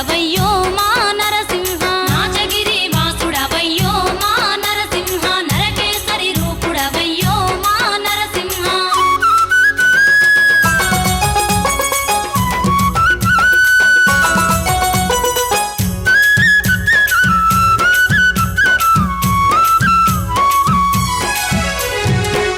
వాసుడవయ్యో మా నరసింహ నాచగిరి వాసుడవయ్యో మా నరసింహ నరకేసరి రూపుడవయ్యో మా నరసింహ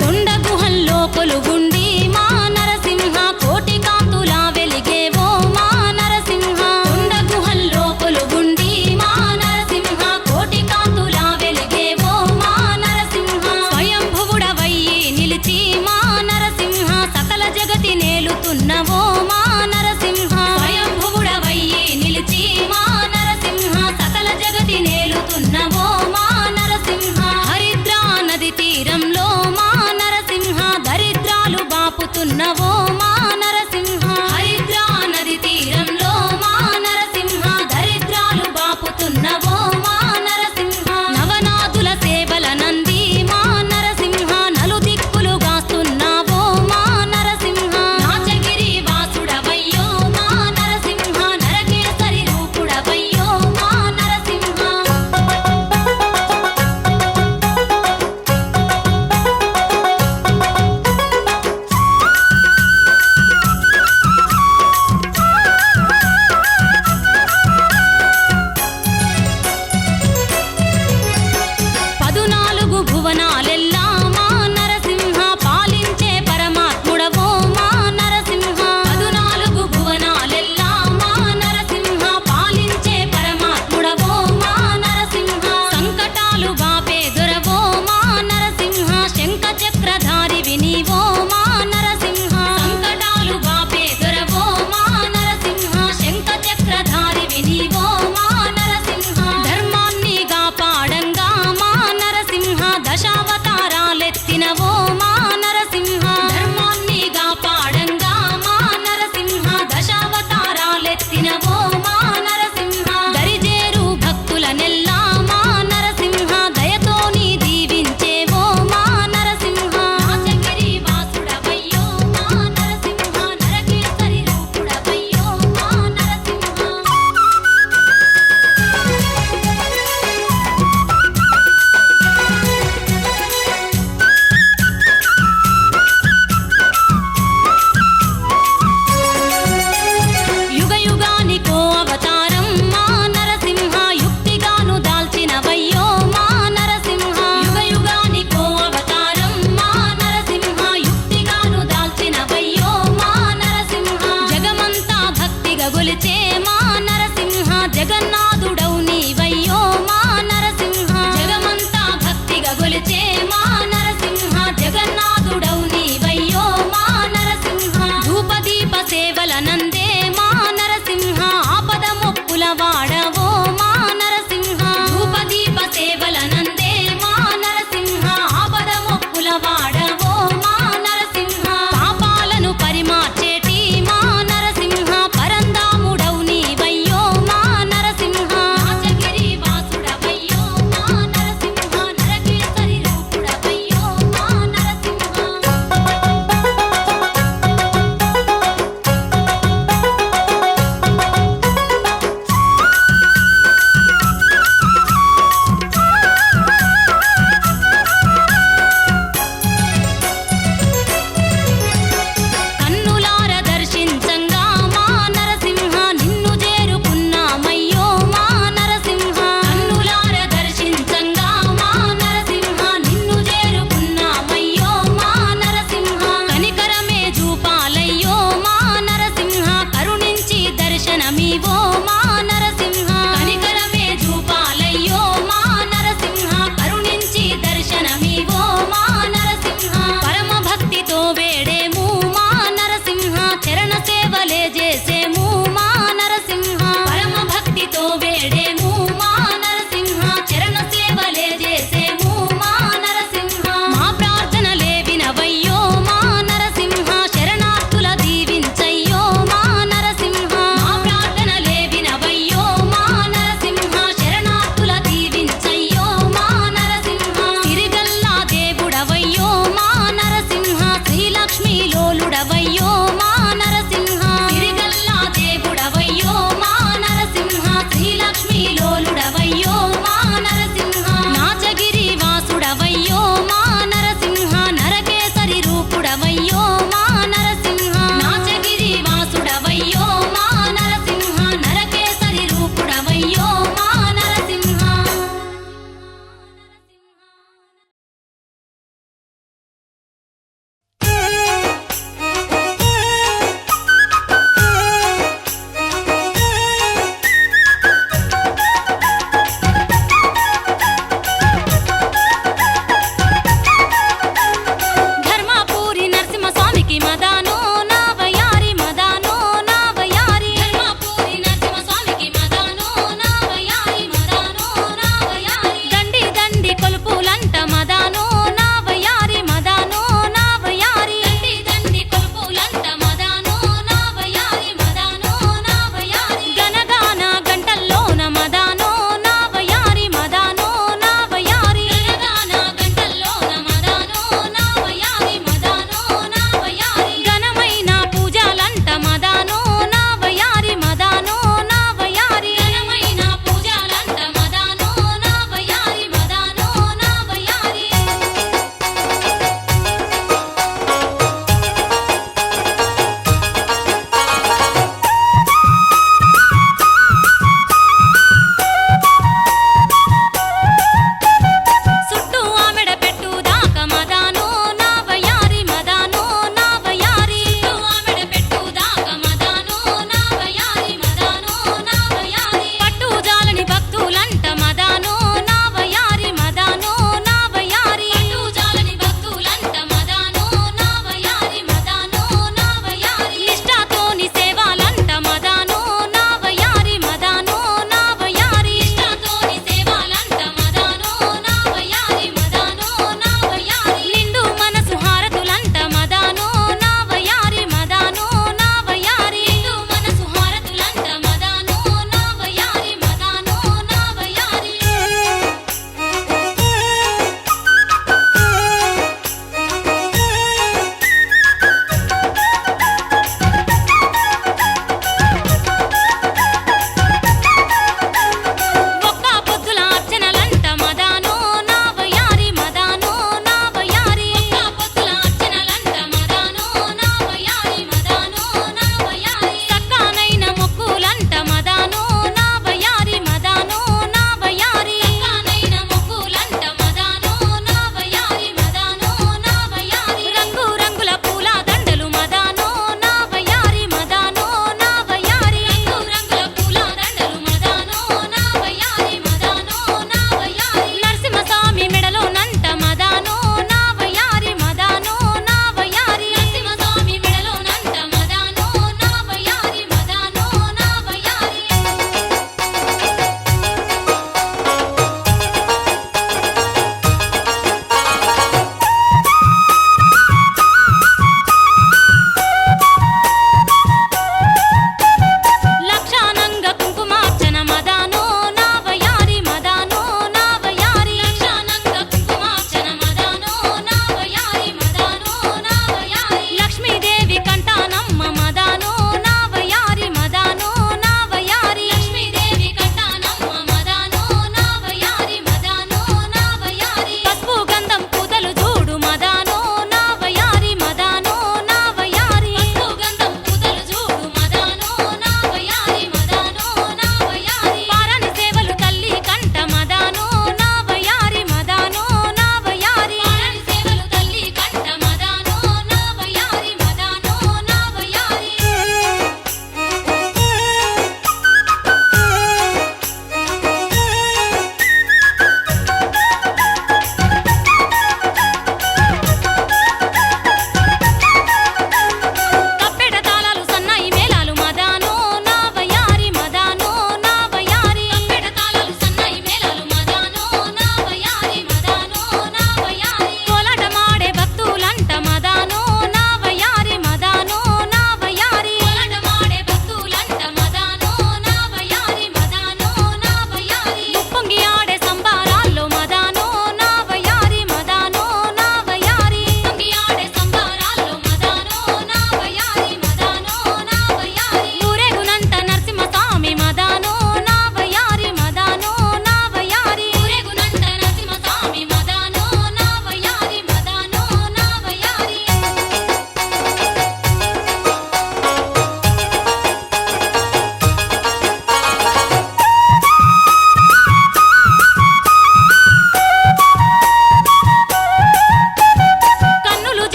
కొండ గుహల్లో కొలుగుండి మా నరసింహ కోటి కాంతులా వెలిగేవో మా నరసింహ కొండ గుహల్లో కొలుగుండి మా నరసింహ కోటి కాంతులా వెలిగేవో మా నరసింహ స్వయంభువుడవయ్యి నిలిచి మా నరసింహ సకల జగతి నేలుతున్నవో మా నరసింహ స్వయంభువుడవయ్యి నిలిచి మా నరసింహ సకల జగతి నేలుతున్నవో మా నరసింహ హరిద్రా నది తీరంలో మా నరసింహ దరిద్రాలు బాపుతున్నవో మా నరసింహ హరిద్రా నది తీరంలో మా నరసింహ దరిద్రాలు బాపుతున్నవో మా నరసింహ నవనాథుల సేవల నంది మా నరసింహ నలుదిక్కులు గాస్తున్నావో మా నరసింహ నాచగిరి వాసుడవయ్యో మా నరసింహ నరకేసరి రూపుడవయ్యో మా నరసింహ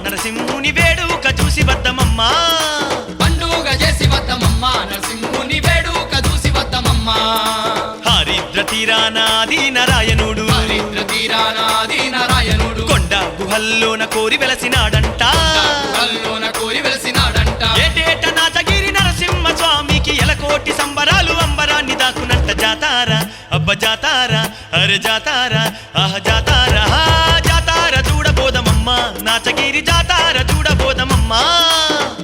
నరసింహుని వేడుక చూసి వద్దమమ్మా పండుగ చేసి వద్దమమ్మా నరసింహుని వేడుక చూసి వద్దమమ్మా హరిద్ర తీరానాది నారాయణుడు హరిద్ర తీరానాది నారాయణుడు కొండ గుహల్లోన కోరి వెలసినాడంట గుహల్లోన కోరి వెలిసినాడంట ఏటేట నాచగిరి నరసింహ స్వామికి ఎలకోటి సంబరాలు అంబరాన్ని దాకునంట జాతారా అబ్బ జాతారా అరే జాతారా ఆహ జాతారా జాతార చూడబోదమమ్మా నాచగిరి జాతార చూడబోదమమ్మా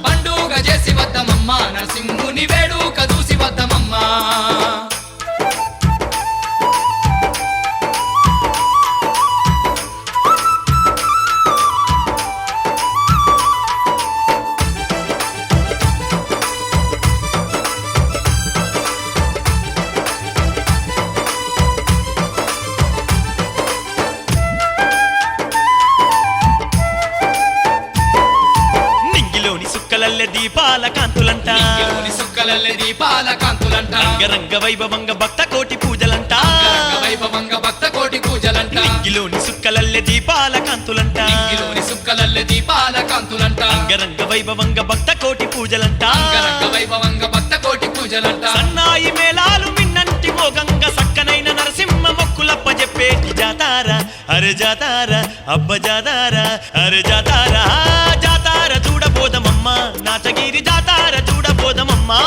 పండుగ చేసి వద్దమమ్మా నరసింహుని వేడుక చూసి వద్దమమ్మా నింగిలోని సుక్కలల్లె దీపాల కాంతులంట ఇంగిలోని సుక్కలల్లె దీపాల కాంతులంట రంగరంగ వైభవంగ భక్త కోటి పూజలంట అంగరంగ వైభవంగ భక్త కోటి పూజలంట నింగిలోని సుక్కలల్లె దీపాల కాంతులంట ఇంగిలోని సుక్కలల్లె దీపాల కాంతులంట రంగరంగ వైభవంగ భక్త కోటి పూజలంట అంగరంగ వైభవంగ భక్త కోటి పూజలంట సన్నాయి మేళాలు మిన్నంటి మోగంగ సక్కనైన నరసింహ మొక్కులప్ప చెప్పేటి జాతారా అరే జాతారా అబ్బ జాతారా అరే జాతారా జాతార చూడబోదమమ్మా నాచగిరి జాతార చూడబోదమమ్మా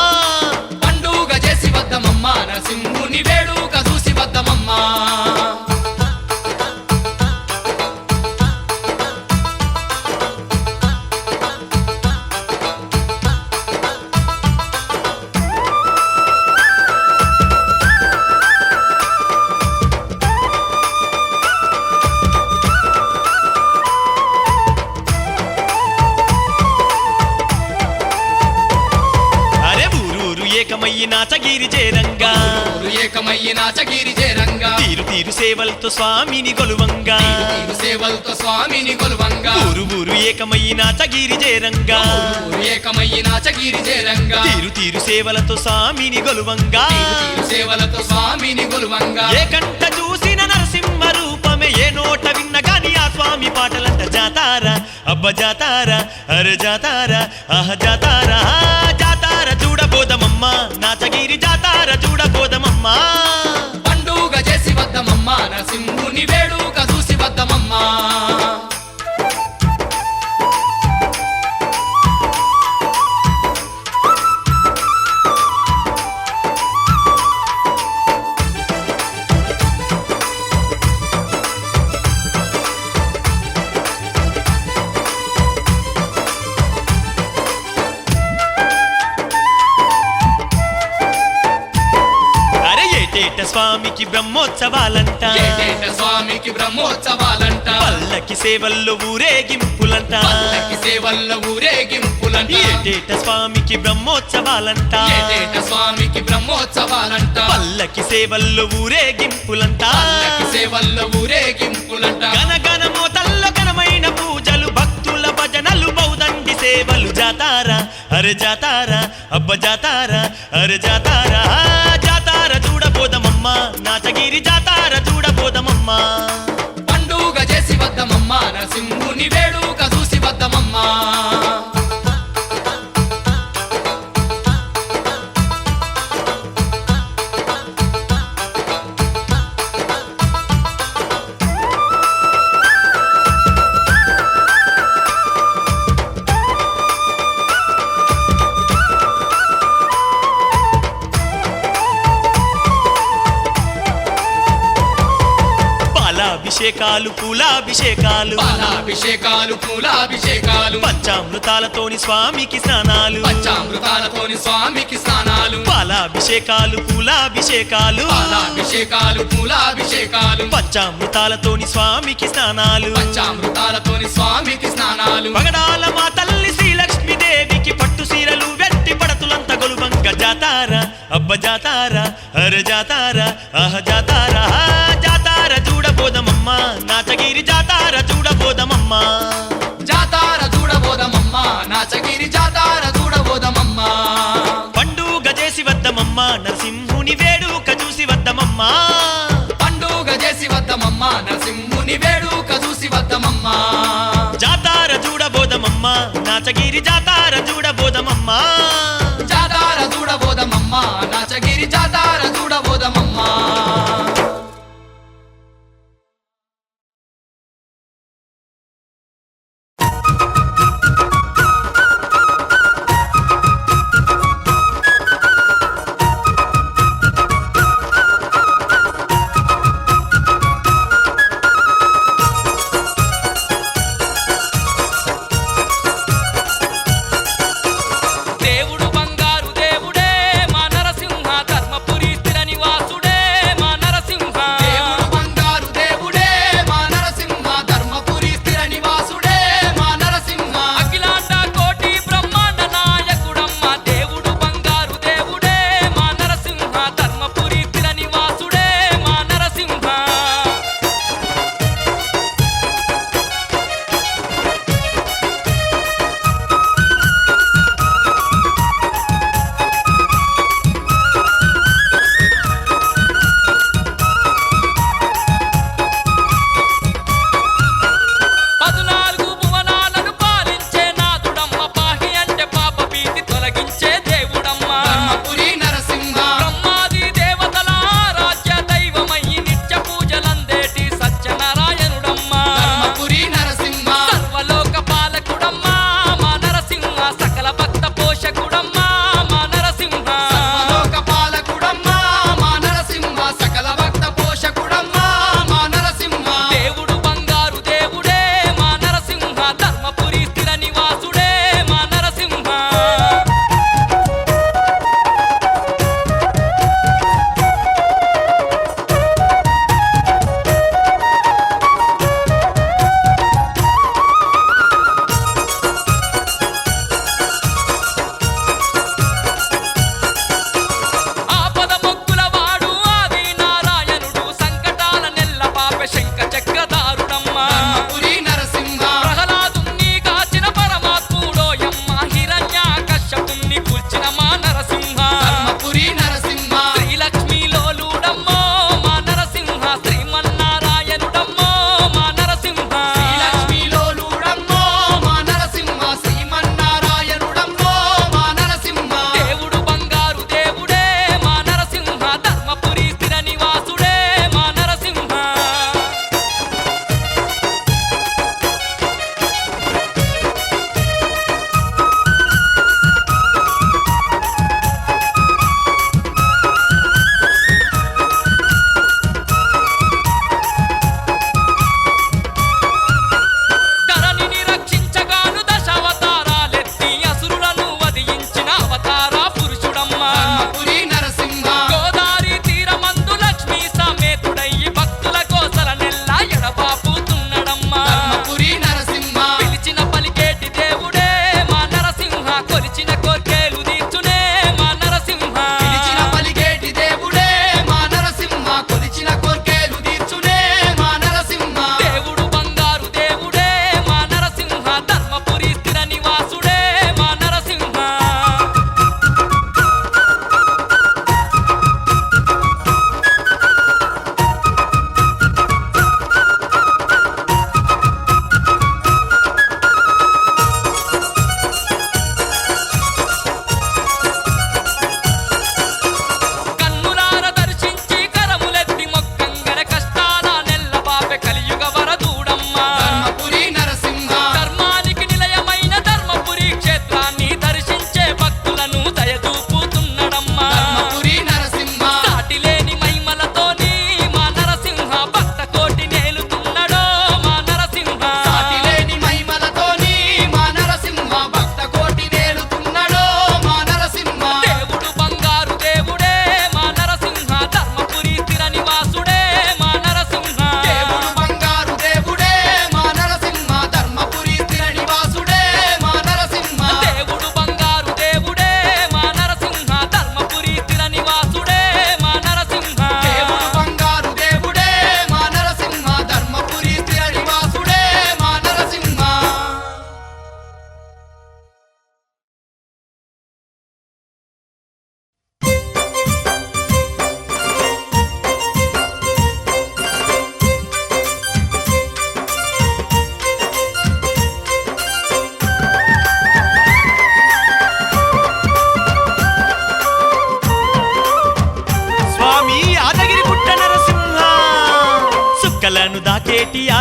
పండుగ చేసి వద్దమమ్మా నరసింహుని వేడుక చూసి వద్దమమ్మా అరే ఊరూరు ఏకమయ్యి నాచగిరి చేరంగా ఊరు ఏకమయ్యి నాచగిరి చేరంగా తీరు తీరు సేవలతో స్వామిని కొలువంగా తీరు సేవలతో స్వామిని కొలువంగా ఊరు ఊరు ఏకమయ్యి నాచగిరి చేరంగా ఊరు ఏకమయ్యి నాచగిరి చేరంగా తీరు తీరు సేవలతో స్వామిని కొలువంగా తీరు సేవలతో స్వామిని కొలువంగా ఏ కంట చూసిన నరసింహ రూపమే ఏ నోట విన్న గాని ఆ స్వామి పాటలంట జాతారా అబ్బ జాతారా అరే జాతారా ఆహ జాతారా జాతార చూడబోదమమ్మా నాచగిరి జాతార చూడబోదమమ్మా పండుగ చేసి వద్దమమ్మా నరసింహుని వేడుక చూసి వద్దమమ్మా అరే ఏటేట స్వామికి బ్రహ్మోత్సవాలంట ఏటేట స్వామికి బ్రహ్మోత్సవాలంట పల్లకి సేవల్లో ఊరేగింపులంట పల్లకి సేవల్లో ఊరేగింపులంట ఏటేట స్వామికి బ్రహ్మోత్సవాలంట ఏటేట స్వామికి బ్రహ్మోత్సవాలంట పల్లకి సేవల్లో ఊరేగింపులంట పల్లకి సేవల్లో ఊరేగింపులంట గనగన మోతల్లో ఘనమైన పూజలు భక్తుల భజనలు బౌదండి సేవలు జాతారా అరే జాతారా అబ్బ జాతారా అరే జాతారా జాతార చూడబోదమమ్మా నాచగిరి జాతార చూడబోదమమ్మా పండుగ చేసి వద్దమమ్మా నరసింహుని వేడుక చూసి వద్దమమ్మా పాలాభిషేకాలు పూలాభిషేకాలు పాలాభిషేకాలు పూలాభిషేకాలు పంచామృతాలతోని స్వామికి స్నానాలు పంచామృతాలతోని స్వామికి స్నానాలు పాలాభిషేకాలు పూలాభిషేకాలు పాలాభిషేకాలు పూలాభిషేకాలు పంచామృతాలతోని స్వామికి స్నానాలు పంచామృతాలతోని స్వామికి స్నానాలు పగడాల మా తల్లి శ్రీలక్ష్మీదేవికి పట్టు సీరలు వెట్టి పడతులంత గొలువంగ జాతారా అబ్బ జాతారా అరే జాతారా ఆహ జాతారా జాతార చూడబోదమమ్మా నాచగిరి జాతార చూడబోదమమ్మా జాతార చూడబోదమమ్మా నాచగిరి జాతార చూడబోదమమ్మా పండుగ చేసి వద్దమమ్మా నరసింహుని వేడుక చూసి వద్దమమ్మా పండుగ చేసి వద్దమమ్మా నరసింహుని వేడుక చూసి వద్దమమ్మా జాతార చూడబో చూడబోదమమ్మ నాచగిరి జాతార చూడబోదమమ్మ జాతార చూడబోదమమ్మ నాచగిరి జాతార చూడబోదమమ్మ దేవుడు బంగారు దేవుడే మా నరసింహ ధర్మపురి స్థిర నివాసుడే మా నరసింహ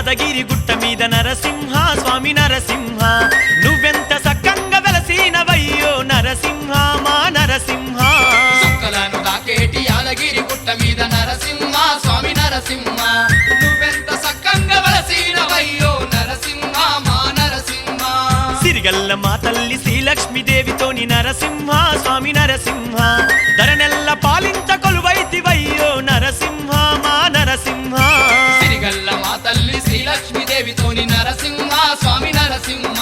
యాదగిరి గుట్ట మీద నరసింహ స్వామి నరసింహ నువ్వెంత సక్కంగా వెలసినవయ్యో నరసింహ మా నరసింహ సుక్కలను దాకేటి యాదగిరి గుట్ట మీద నరసింహ స్వామి నరసింహ నువ్వెంత సక్కంగా వలసినవయ్యో నరసింహ మా నరసింహ సిరిగల్ల మా తల్లి శ్రీలక్ష్మీదేవితోని నరసింహ స్వామి నరసింహ ధరనెల్ల పాలించ కొలువైతివయ్యో నరసింహ మా నరసింహ సిరిగల్ల మా తల్లి శ్రీలక్ష్మీదేవితోని నరసింహ స్వామి నరసింహ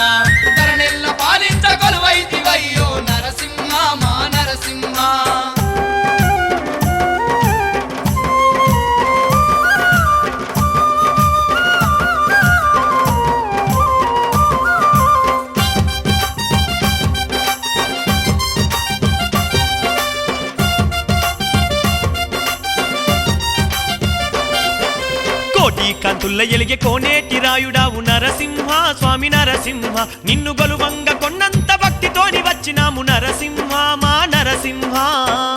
ధరణెల్ల పాలించ కొలువైతివయ్యో నరసింహ మా నరసింహ కోటి కంతుల్ల ఎలిగే కోనేటి రాయుడావు నరసింహ స్వామి నరసింహ నిన్ను గొలువంగ కొన్నంత భక్తితోని వచ్చినాము నరసింహ మా నరసింహ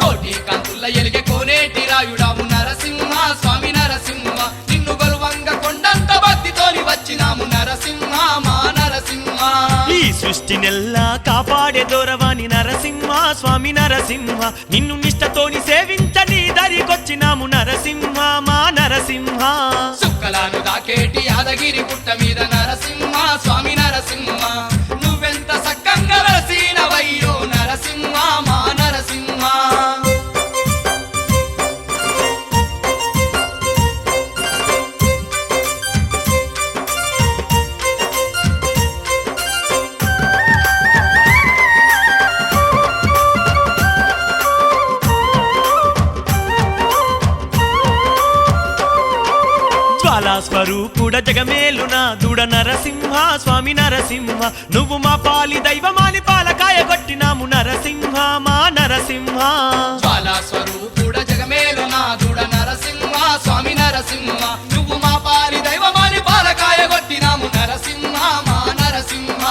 కోటి కంతుల్ల ఎలిగే కోనేటి రాయుడాము నరసింహ స్వామి నరసింహ నిన్ను గొలువంగ కొండంత భక్తితోని వచ్చినాము నరసింహ మా నరసింహ ఈ సృష్టి నెల్లా కాపాడే దూరవాణి నరసింహ స్వామి నరసింహ నిన్ను నిష్టతోని సేవించ నీ దరికొచ్చినాము నరసింహ మా నరసింహ సుక్కలను దాకేటి యాదగిరి గుట్ట మీద నరసింహ స్వామి నరసింహ నువ్వెంత సక్కంగా వెలసినవయ్యో నరసింహ మా నరసింహ జ్వాలా స్వరూపుడ జగమేలునా దూడ నరసింహ స్వామి నరసింహ నువ్వు మా పాలి దైవమాని పాలకాయ కొట్టినాము నరసింహ మా నరసింహ జ్వాలా స్వరూపుడ జగమేలు నాదుడ నరసింహ స్వామి నరసింహ నువ్వు మా పాలి దైవమాని పాలకాయ కొట్టినాము నరసింహ మా నరసింహ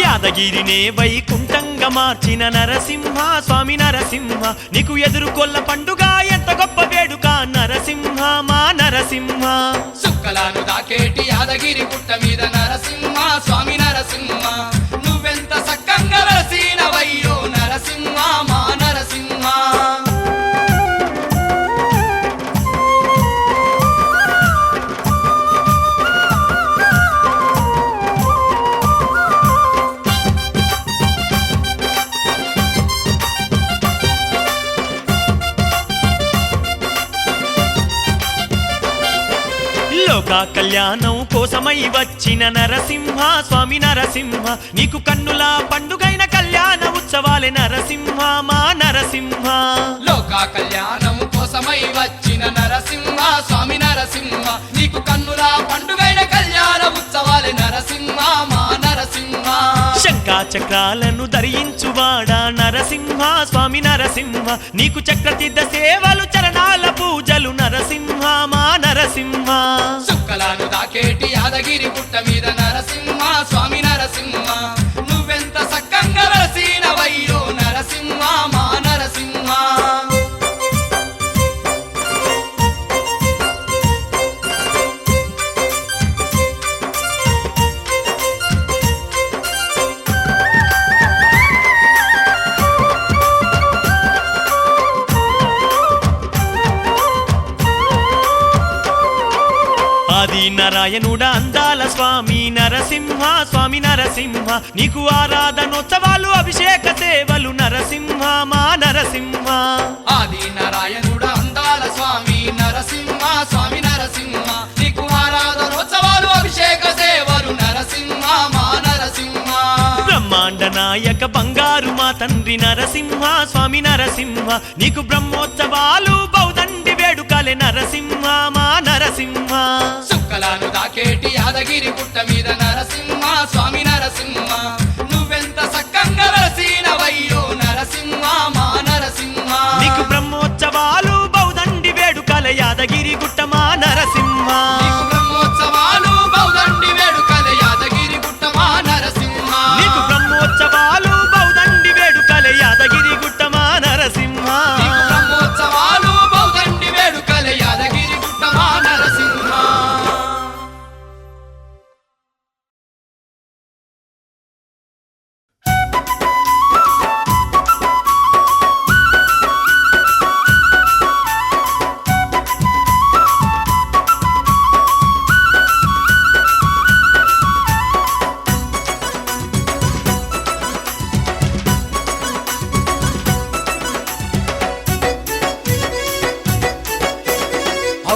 యాదగిరినే వైకుంఠంగా మార్చిన నరసింహ స్వామి నరసింహ నీకు ఎదురుకొల్ల పండుగ ఎంత గొప్ప వేడుక నరసింహ మా నరసింహ సుక్కలను దాకేటి యాదగిరి గుట్ట మీద నరసింహ స్వామి నరసింహ నువ్వెంత సక్కంగా వెలసినవయ్యో నరసింహ మా నరసింహ లోక కళ్యాణం కోసమై వచ్చిన నరసింహ స్వామి నరసింహ నీకు కన్నుల పండుగైన కళ్యాణ ఉత్సవాలే నరసింహ మా నరసింహ లోక కళ్యాణము కోసమై వచ్చిన నరసింహ స్వామి నరసింహ నీకు కన్నుల పండుగైన కళ్యాణ ఉత్సవాలే నరసింహ మా నరసింహ శంఖా చక్రాలను ధరించువాడా నరసింహ స్వామి నరసింహ నీకు చక్రతీర్థ సేవలు చరణాల పూజలు నరసింహ మా నరసింహ సుక్కలను దాకేటి యాదగిరి గుట్ట మీద నరసింహ స్వామి నరసింహ నువ్వెంత సక్కంగా వెలసినవయ్యో నరసింహ మా నరసింహ ఆది నారాయణుడ అందాల స్వామి నరసింహ స్వామి నరసింహ నీకు ఆరాధనోత్సవాలు అభిషేక సేవలు నరసింహ మా నరసింహ ఆది నారాయణుడ అందాల స్వామి నరసింహ స్వామి నరసింహ నీకు ఆరాధనోత్సవాలు అభిషేక సేవలు నరసింహ మా నరసింహ బ్రహ్మాండ నాయక బంగారు మా తండ్రి నరసింహ స్వామి నరసింహ నీకు బ్రహ్మోత్సవాలు బౌదండి వేడుకలే నరసింహ మా నరసింహ సుక్కలను దాకేటి యాదగిరి గుట్ట మీద నరసింహ స్వామి నరసింహ నువ్వెంత సక్కంగా వెలసినవయ్యో నరసింహ మా నరసింహ నీకు బ్రహ్మోత్సవాలు బౌదండి వేడుకల యాదగిరి గుట్ట మా నరసింహ నీకు బ్రహ్మోత్సవాలు బౌదండి వేడుకల యాదగిరి గుట్ట మా నరసింహ నీకు బ్రహ్మోత్సవాలు బౌదండి వేడుకల యాదగిరి గుట్ట మా నరసింహ నీకు బ్రహ్మోత్సవాలు బౌదండి వేడుకల యాదగిరి గుట్ట మా నరసింహ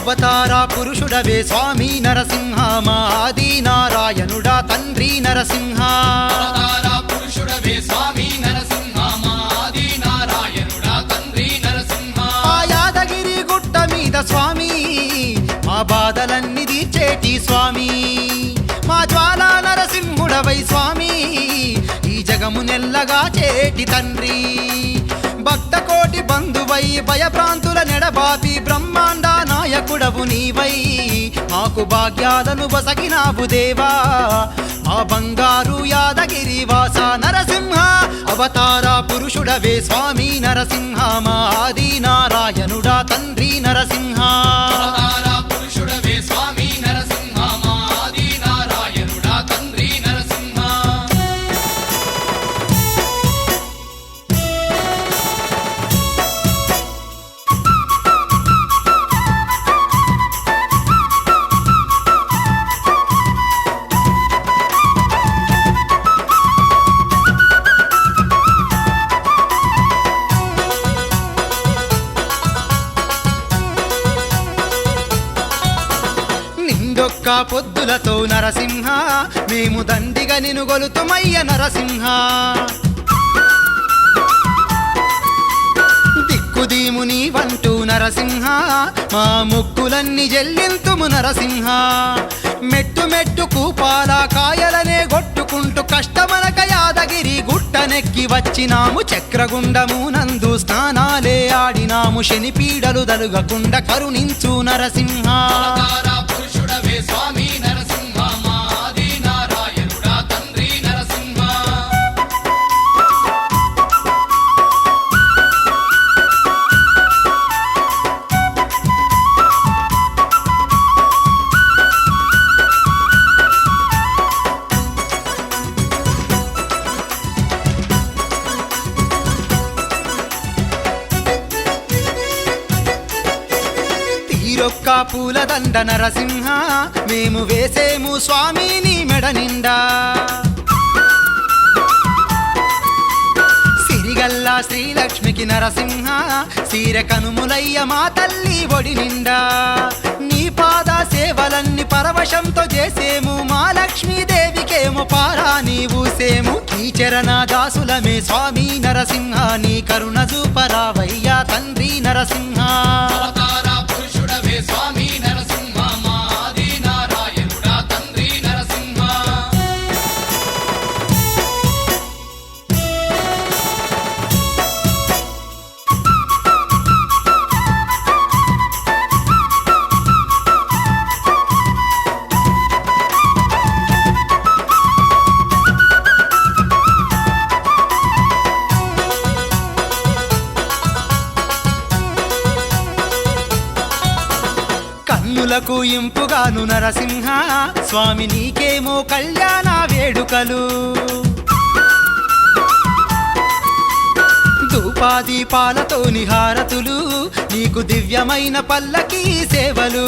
అవతార పురుషుడవే స్వామి నరసింహ మా ఆది నారాయణుడా తండ్రి నరసింహ అవతార పురుషుడవే స్వామి నరసింహ మా ఆది నారాయణుడా తండ్రి నరసింహ ఆ యాదగిరి గుట్ట మీద స్వామి మా బాధలన్నీ తీర్చేటి స్వామి మా జ్వాలా నరసింహుడవై స్వామి ఈ జగము నెల్లగా చేటి తండ్రి భక్త కోటి బంధువై భయభ్రాంతుల నెడబాపి బ్రహ్మాండ నాయకుడవు నీవై మాకు భాగ్యాలను వసగినావు దేవా ఆ బంగారు యాదగిరి వాస నరసింహ అవతార పురుషుడవే స్వామి నరసింహ మా ఆది నారాయణుడా తండ్రి నరసింహ అవతార పురుషుడవే స్వామి నరసింహ మా ఆది నారాయణుడా తండ్రి నరసింహ నిండొక్క పొద్దులతో నరసింహ మేము దండిగా నిను గొలుతుమయ్య నరసింహ దిక్కుదీము నీవంటూ నరసింహ మా ముక్కులన్నీ జల్లింతుము నరసింహ మెట్టు మెట్టుకు పాలా కాయలనే గొట్టుకుంటూ కష్టమనక యాదగిరి గుట్టనెక్కి వచ్చినాము చక్రగుండము నందు స్నానాలే ఆడినాము శని పీడలు దలుగకుండ కరుణించు నరసింహ అవతార పురుషుడవే స్వామి నరసింహ మా ఆది నారాయణుడా తండ్రి నరసింహ తీరొక్క పూలదండ నరసింహ మేము వేసేము స్వామి నీ మెడ నిండా సిరిగల్లా శ్రీలక్ష్మికి నరసింహ సీర కనుములయ్య మా తల్లి ఒడి నిండా నీ పాద సేవలన్నీ పరవశంతో చేసేము మా లక్ష్మీదేవికేమో పారా నీవు సేము నీ చరణ దాసులమే స్వామి నరసింహ నీ కరుణ చూపరావయ్యా తండ్రి నరసింహ అవతార పురుషుడవే స్వామి నరసింహ మా ఆది నారాయణుడా తండ్రి నరసింహ కన్నులకు ఇంపుగాను నరసింహ స్వామి నీకేమో కళ్యాణ వేడుకలు ధూపాదీపాలతో నిహారతులు నీకు దివ్యమైన పల్లకీ సేవలు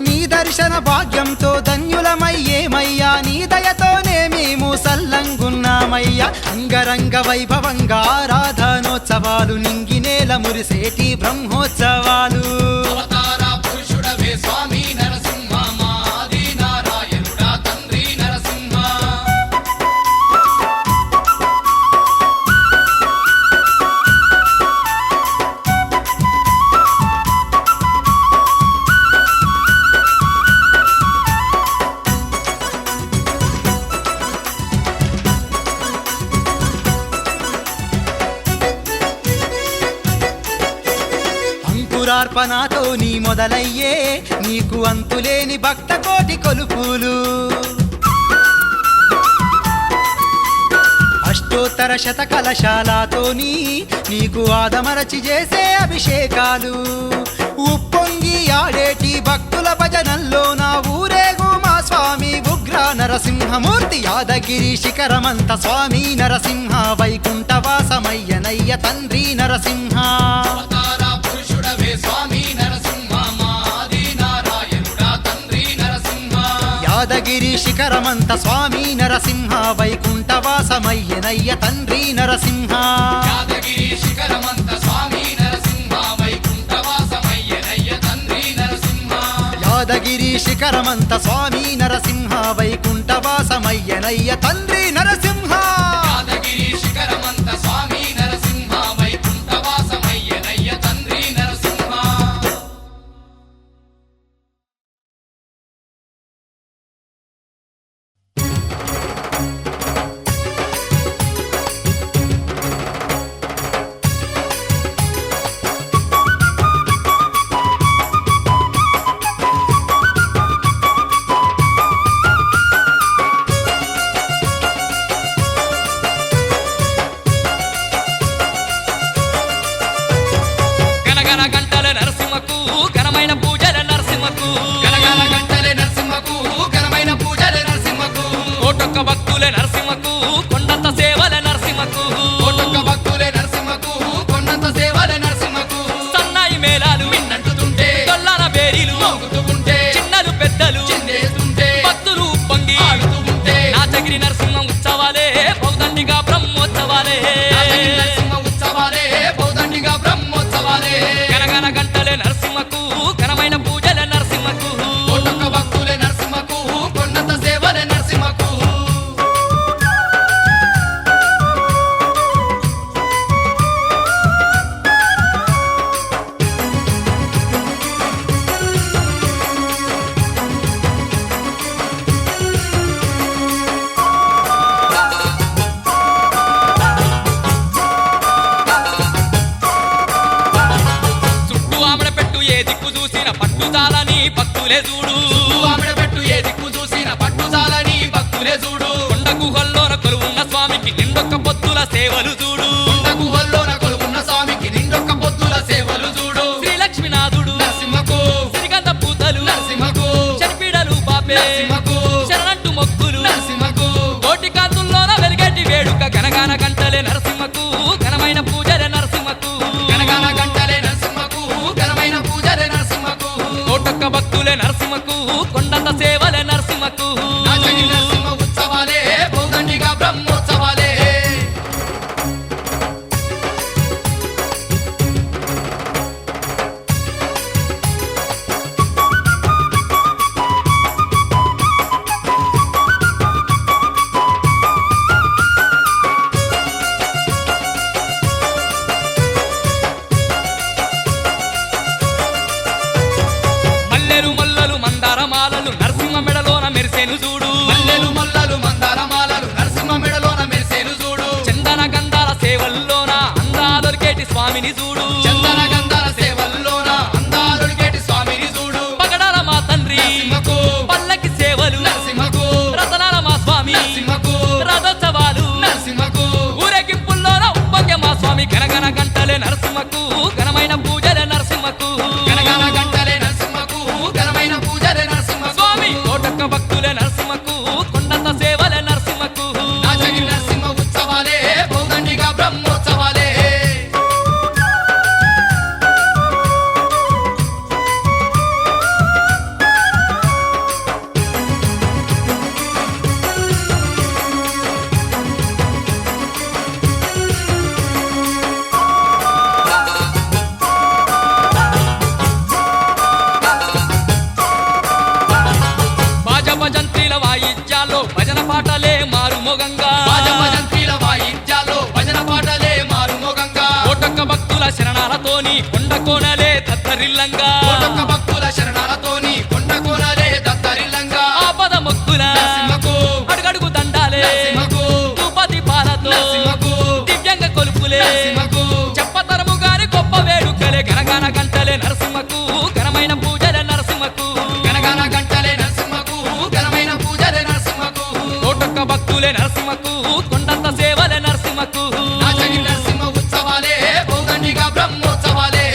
నీ దర్శన భాగ్యంతో ధన్యులమయ్యేమయ్యా నీ దయతోనే మేము సల్లంగున్నామయ్యా అంగరంగ వైభవంగా ఆరాధనోత్సవాలు నింగినేల మురిసేటి బ్రహ్మోత్సవాలు అవతార పురుషుడవే స్వామి నరసింహ మా ఆది నారాయణుడా తండ్రి నరసింహ అంకురార్పణతో నీ మొదలయ్యే నీకు అంతులేని భక్త కోటి కొలుపులు అష్టోత్తర శతకలశాలతోని నీకు ఆదమరచి చేసే అభిషేకాలు ఉప్పొంగి ఆడేటి భక్తుల భజనల్లో నా ఊరేగు మా స్వామి ఉగ్ర నరసింహమూర్తి యాదగిరి శిఖరమంత స్వామి నరసింహ వైకుంఠవాసమయ్యనయ్య తండ్రి నరసింహ అవతార పురుషుడవే స్వామి నరసింహ మా ఆది నారాయణుడా తండ్రి నరసింహ యాదగిరి శిఖరమంత స్వామి నరసింహ వైకుంఠవాసమయ్యనయ్య తండ్రి నరసింహ యాదగిరి శిఖరమంత స్వామి నరసింహ వైకుంఠవాసమయ్యనయ్య తండ్రి నరసింహ శిఖరమంత స్వామి నరసింహ వైకుంఠవాసమయ్యనయ్య తండ్రి నరసింహ యాదగిరి శిఖరమంత స్వామి నరసింహ వైకుంఠవాసమయ్యనయ్య తండ్రి నరసింహ గనగన గంటల నరసింహకు ఘనమైన పూజల నరసింహకు గనగన గంటలే నరసింహకు ఘనమైన పూజలే నరసింహకు కోటొక్క భక్తుల నరసింహకు కొండంత సేవల నరసింహకు కోటొక్క భక్తులే నరసింహకు కొండంత సేవలే నరసింహకు సన్నాయి మేళాలు విన్నంటుతుంటే గొల్లాల బేరీలు మోగుతూ ఉంటే చిన్నలు పెద్దలు చిందేస్తుంటే భక్తులు ఉప్పొంగి ఆడుతూ ఉంటే నాచగిరి నరసింహ ఉత్సవాలే బౌదండిగా బ్రహ్మోత్సవాలే యాదగిరి నరసింహ ఉత్సవాలే బౌదండిగా బ్రహ్మోత్సవాలే గనగన గంటలే నరసింహకు ఘనమైన పూజల నరసింహకు కోటొక్క భక్తులే నరసింహకు కొండంత సేవలే నరసింహకు చుట్టూ ఆమెడ పెట్టు ఏ దిక్కు చూసిన పట్టుదాలని భక్తులే చూడు ఆవిడ పెట్టు ఏ దిక్కు చూసిన పట్టుదాలని భక్తులే చూడు కొండ గుహల్లోన కొలువున్న స్వామికి నిండొక్క పొత్తుల సేవలు చూడు కొండ గుహల్లోన కొలువున్న స్వామికి నిండొక్క పొత్తుల సేవలు చూడు శ్రీలక్ష్మీనాథుడు నరసింహకు శ్రీగంధ పూతలు నరసింహకు చనిపీడలు బాపే నరసింహకు శరణంటు మొక్కులు నరసింహకు కోటి కాంతుల్లోన వెలిగేటి వేడుక గనగాన గంటలే నరసింహకు ఘనమైన పూజలే నరసింహకు గనగన గంటలే నరసింహకు ఘనమైన పూజలే నరసింహకు కోటొక్క భక్తులే నరసింహకు కొండంత సేవలే నరసింహకు నాచగిరి నరసింహ ఉత్సవాలే బౌదండిగా బ్రహ్మోత్సవాలే మల్లెలు మల్లలు మందార మాలలు నరసింహ మెడలోన మెరిసేను చూడు మల్లెలు మల్లలు మందార మాలలు నరసింహ మెడలోన మెరిసేను చూడు చందన గంధాల సేవల్లోన అందాదొరికేటి స్వామిని చూడు చందన గంధాల సేవల్లోన అందాలుడికేటి స్వామిని చూడు పగడాల మా తండ్రి నరసింహకు పల్లకి సేవలు నరసింహకు రతనాల మా స్వామి నరసింహకు రథోత్సవాలు నరసింహకు ఊరేగింపుల్లోన ఉప్పొంగే మా స్వామి గనగన గంటలే నరసింహకు ఘనమైన పూజలే నరసింహకు గనగన గంటలే నరసింహకు ఘనమైన పూజలే నరసింహకు స్వామి కోటొక్క భక్తులే నరసింహకు కొండంత సేవలే నరసింహకు నాచగిరి నరసింహ ఉత్సవాలే బౌదండిగా బ్రహ్మోత్సవాలే బాజ భజంత్రీల వాయిద్యాల్లో భజన పాటలే మారు మొగంగా భజంత్రీల వాయిద్యాల్లో భజన పాటలే మారుమోగంగా కోటొక్క భక్తుల శరణాలతోని కొండ కోనలే దత్తరిల్లంగా కోటొక్క భక్తుల శరణాలతోని కొండ కోనలే దత్తరిల్లంగా ఆపద మొక్కుల నరసింహకు అడుగడుగు దండాలే నరసింహకు తుపతి పాలతో నరసింహకు దివ్యంగ కొలుపులే నరసింహకు చెప్పతరము గాని గొప్ప వేడుకలే గనగాన గంటలే నరసింహకు ఘనమైన పూజలే నరసింహకు గనగన గంటలే నరసింహకు ఘనమైన పూజలే నరసింహకు కోటొక్క భక్తులే నరసింహకు కొండంత సేవలే నరసింహకు నాచగిరి నరసింహ ఉత్సవాలే బౌదండిగా బ్రహ్మోత్సవాలే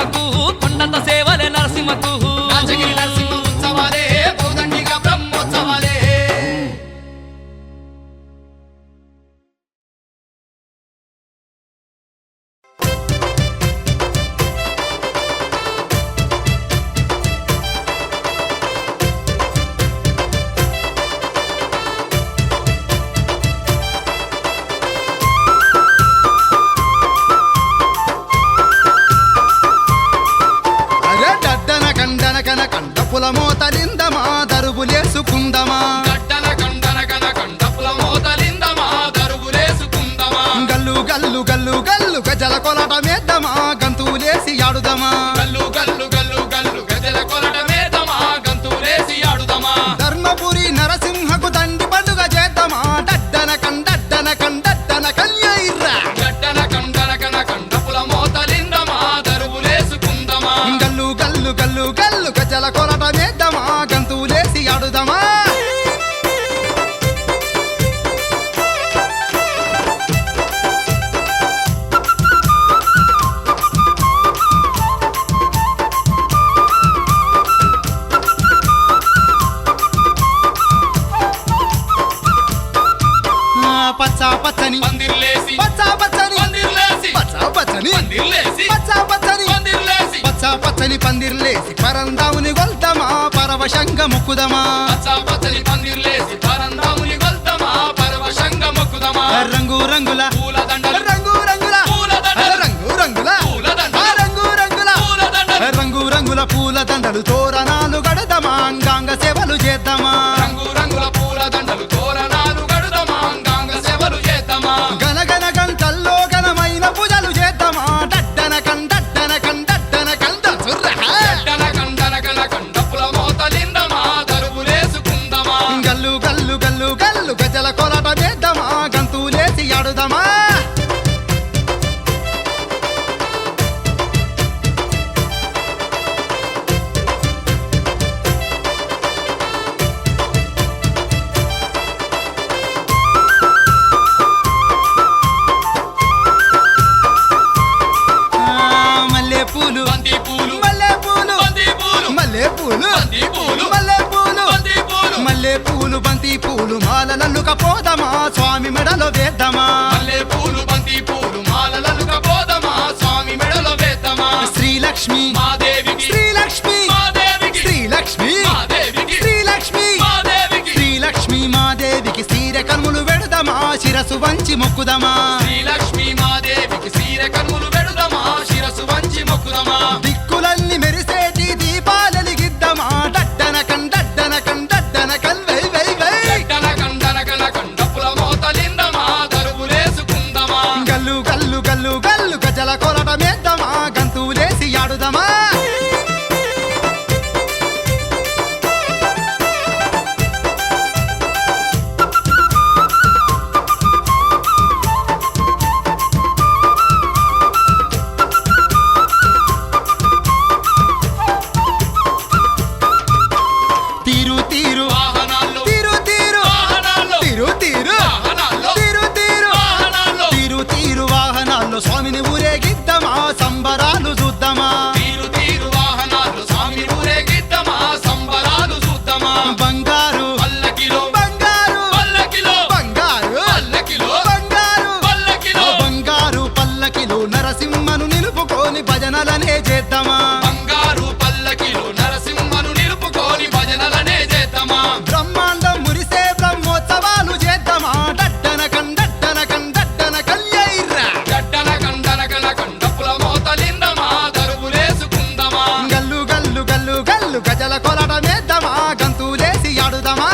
నరసింహకు కొండంత సేవలే నరసింహకు రాజగిరి నరసింహ ఉత్సవాలే కోదండిగా బ్రహ్మోత్సవాలే అరే డడ్డన కండన కన కండ పులమోతలిందమా దరువులేసుకుందమా గడ్డన కండన కన కండపుల మోతలిందమా దరుగులేసుకుందమా గల్లు గల్లు గల్లు గల్లు గజల కొలట మేద్దమా గంతులేసి ఆడుదమా గల్లు గల్లు గల్లు గల్లు గజల కొలట మేదమా గంతులేసి ఆడుదమా ధర్మపురి నరసింహకు దండి పండుగ చేద్దామా డడ్డన కండన కన్యైర్రా గడ్డన కండన కన కండపుల మోతలిందమా దరుగులేసుకుందమా గల్లు గల్లు గల్లు గల్లు గజల కొలట మేద్దమా గంతులేసి ఆడుదమా పచ్చా పచ్చని పందిర్లేసి పచ్చా పచ్చని పందిర్లేసి పచ్చా పచ్చని పందిర్లేసి పచ్చా పచ్చని పందిర్లేసి పచ్చా పచ్చని పందిర్లేసి పరందాముని గొల్తమా పరవశంగ ముక్కుదమా పచ్చా పచ్చని పందిర్లేసి పరందాముని గొల్తమా పరవశంగ మొక్కుదమా రంగు రంగుల పూల దండలు రంగు రంగుల పూల దండలు రంగు రంగుల పూల దండలు రంగు రంగుల పూల దండలు రంగు రంగుల పూల దండలు తోరణాలు గడదమా అంగాంగ సేవలు చేద్దామా రంగు రంగుల పూల దండలు తోరణాలు గడుదమా అంగాంగ సేవలు చేద్దామా గనగన గంటల్లో ఘనమైన పూజలు చేద్దామా డడ్డన కండ సుర్ర గడ్డన కండన కన కండపుల మోతలిందమా దరుగులేసుకుందమా గల్లు గల్లు గల్లు గల్లు గజల కొలట వేద్దామా గంతులేసి ఆడుదామా మల్లెపూలు బంతి పూలు మల్లెపూలు బంతి పూలు మల్లెపూలు బంతి పూలు మల్లెపూలు బంతి పూలు మల్లెపూలు బంతి పూలు మాలలల్లుక పోదమా స్వామి మెడలో వేద్దామా మల్లె పూలు బంతి పూలు మాలలలుగా పోదమా స్వామి మెడలో వేద్దామా శ్రీలక్ష్మి మాదేవికి శ్రీలక్ష్మి మాదేవికి శ్రీలక్ష్మి మాదేవికి శ్రీలక్ష్మి మాదేవికి శ్రీలక్ష్మి మాదేవికి సీర కనుములు వెడదమా శిరసు వంచి మొక్కుదమా శ్రీలక్ష్మి మాదేవికి సీర కన్నులు పెడుదమా శిరసు వంచి మొక్కుదమా దిక్కులన్నీ మెరిసేటి దీపాలెలిగిద్దమా డడ్డన కన్ వై వై వై గడ్డన కండన కన కండపుల మోతలిందమా దరుగులేసుకుందమా గల్లు గల్లు గల్లు గల్లు గజల కొలట మేద్దామా గంతులేసి ఆడుదమా తీరు తీరు వాహనాల్లో తీరు తీరు వాహనాల్లో తీరు తీరు వాహనాల్లో తీరు తీరు వాహనాల్లో తీరు తీరు వాహనాల్లో స్వామిని ఊరేగిద్దామా సంబరాలు చూద్దామా తీరు తీరు వాహనాలు స్వామి ఊరేగిద్దమా సంబరాలు చూద్దామా బంగారు పల్లకిలో బంగారు పల్లకిలో బంగారు పల్లకిలో బంగారు పల్లకిలో బంగారు పల్లకిలో నరసింహను నిలుపుకొని భజనలనే చేద్దామా బంగారు పల్లకిలో నరసింహను నిలుపుకొని భజనలనే చేద్దామా బ్రహ్మాండం మురిసే బ్రహ్మోత్సవాలు చేద్దామా డడ్డన కన్యైర్రా గడ్డన కండన కన కండపుల మోతలిందమా దరుగులేసుకుందమా గల్లు గల్లు గల్లు గల్లు గజల కొలట మేద్దామా గంతులేసి ఆడుదామా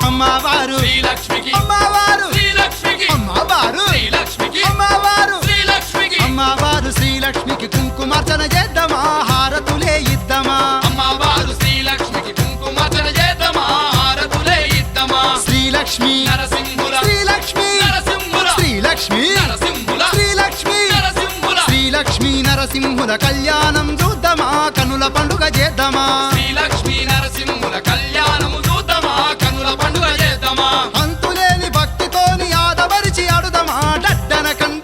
అమ్మవారు శ్రీలక్ష్మికి అమ్మవారు శ్రీలక్ష్మికి అమ్మవారు శ్రీలక్ష్మికి అమ్మవారు శ్రీలక్ష్మికి అమ్మవారు శ్రీలక్ష్మికి కుంకుమార్చన చేద్దామా హారతులే ఇద్దామా అమ్మవారు శ్రీలక్ష్మికి కుంకుమార్చన చేద్దామా హారతులే ఇద్దామా శ్రీలక్ష్మి నరసింహుల శ్రీలక్ష్మి నరసింహుల శ్రీలక్ష్మి నరసింహుల శ్రీలక్ష్మి నరసింహుల కళ్యాణం చూద్దామా కనుల పండుగ చేద్దామా శ్రీలక్ష్మీ నరసింహుల కళ్యాణము చూద్దామా కనుల పండుగ చేద్దామా అంతులేని భక్తితోని ఆదవరిచి ఆడుదామా డడ్డన కన్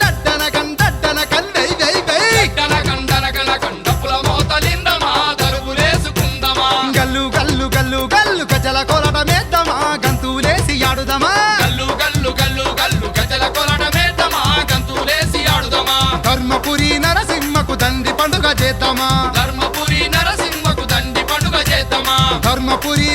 వై వై వై కండన కండపుల మోతలిందమా దరువులేసుకుందమా గల్లు గల్లు గల్లు గల్లు గజల కొలటమేద్దామా గంతులేసి ఆడుదామా గల్లు గల్లు గల్లు గల్లు గజల కొలటమేద్దామా గంతులేసి ఆడుదామా ధర్మపురి నరసింహకు దండి పండుగ చేద్దామా ధర్మపురి నరసింహకు దండి పండుగ చేద్దామా ధర్మపురి